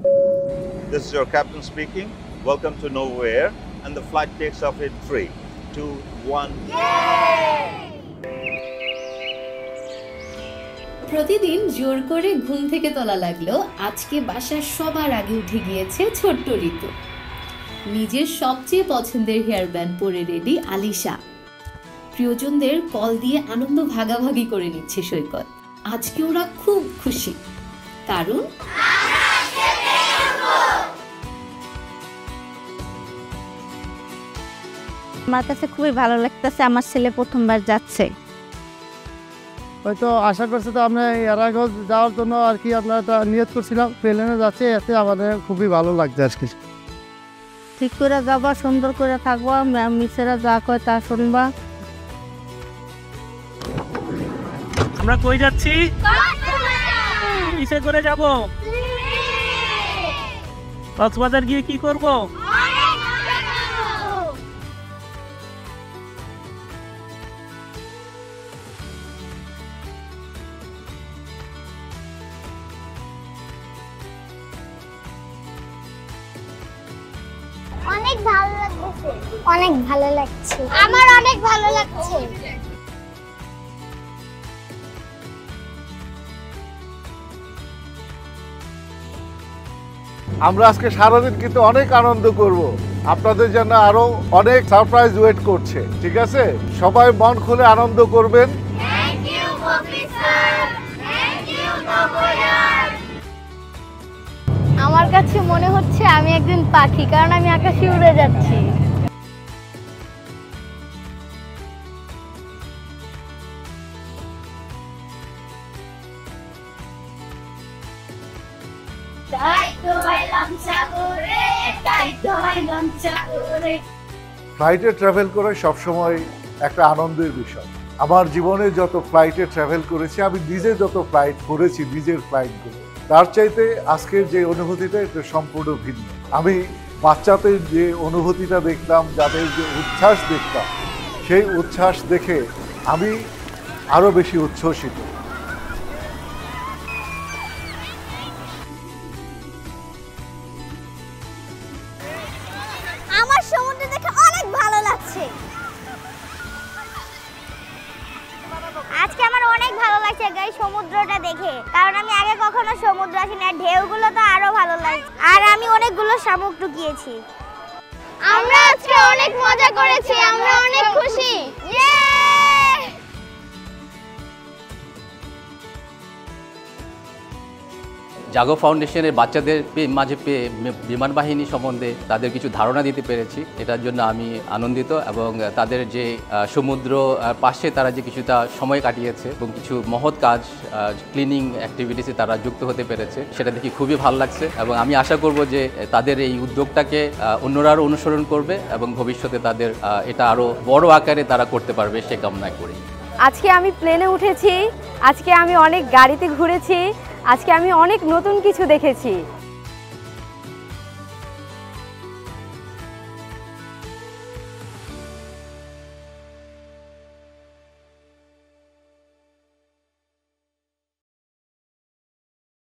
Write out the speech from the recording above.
This is your captain speaking. Welcome to Novo Air, and the flight takes off in 3, 2, 1. প্রতিদিন জোর করে ঘুম থেকে তোলা লাগলো, আজকে বাসার সবার আগে উঠে গিয়েছে ছোট্ট ঋতু। নিজের সবচেয়ে পছন্দের হেয়ার ব্যান্ড পরে রেডি আলিশা। প্রিয়জনদের কল দিয়ে আনন্দ ভাগাভাগি করে নিচ্ছে সৈকত। আজকে ওরা খুব খুশি, কারণ আমার কাছে খুবই ভালো লাগতেছে, আমার ছেলে প্রথমবার যাচ্ছে। হয়তো আশা করছে তো আমরা এর আগে যাওয়ার জন্য আর কি আমরা একটা নিয়ত করছিলাম, প্লেনে যাচ্ছে, এতে আমাদের খুবই ভালো লাগছে আর কি। ঠিক করে যাবা, সুন্দর করে থাকবা, ম্যাম মিসেরা যা কয় তা শুনবা। আমরা কই যাচ্ছি? কিসে করে যাব? কক্সবাজার গিয়ে কি করব? অনেক ভালো লাগছে, অনেক ভালো লাগছে, আমার অনেক ভালো লাগছে। আমরা আজকে সারাদিন কিন্তু অনেক আনন্দ করব। আপনাদের জন্য আরো অনেক সারপ্রাইজ ওয়েট করছে, ঠিক আছে? সবাই মন খুলে আনন্দ করবেন। Thank you officer, thank you নবয়ার। আমার কাছে মনে হচ্ছে আমি একজন পাখি, কারণ আমি আকাশে উড়ে যাচ্ছি। ফ্লাইটে ট্রাভেল করা সবসময় একটা আনন্দের বিষয়। আমার জীবনে যত ফ্লাইটে ট্রাভেল করেছি, আমি নিজে যত ফ্লাইট করেছি, নিজের ফ্লাইটগুলো, তার চাইতে আজকের যে অনুভূতিটা এটা সম্পূর্ণ ভিন্ন। আমি বাচ্চাদের যে অনুভূতিটা দেখলাম, যাদের যে উচ্ছ্বাস দেখলাম, সেই উচ্ছ্বাস দেখে আমি আরও বেশি উচ্ছ্বসিত। আমার সমুদ্র দেখে অনেক ভালো লাগছে। আজকে আমার অনেক ভালো লাগছে গাইস সমুদ্রটা দেখে, কারণ আমি আগে কখনো সমুদ্র আসিনি, আর ঢেউগুলো তো আরো ভালো লাগছে। আর আমি অনেকগুলো শামুক টুকিয়েছি। আমরা আজকে অনেক মজা করেছি, আমরা অনেক খুশি। জাগো ফাউন্ডেশনের বাচ্চাদের মাঝে পেয়ে বিমান বাহিনী সম্বন্ধে তাদের কিছু ধারণা দিতে পেরেছি, এটার জন্য আমি আনন্দিত। এবং তাদের যে সমুদ্র পাশে তারা যে কিছুটা সময় কাটিয়েছে এবং কিছু মহৎ কাজ, ক্লিনিং অ্যাক্টিভিটিসে তারা যুক্ত হতে পেরেছে, সেটা দেখে খুবই ভালো লাগছে। এবং আমি আশা করব যে তাদের এই উদ্যোগটাকে অন্যরা আরও অনুসরণ করবে এবং ভবিষ্যতে তাদের এটা আরও বড় আকারে তারা করতে পারবে, সে কামনা করি। আজকে আমি প্লেনে উঠেছি, আজকে আমি অনেক গাড়িতে ঘুরেছি, আজকে আমি অনেক নতুন কিছু দেখেছি।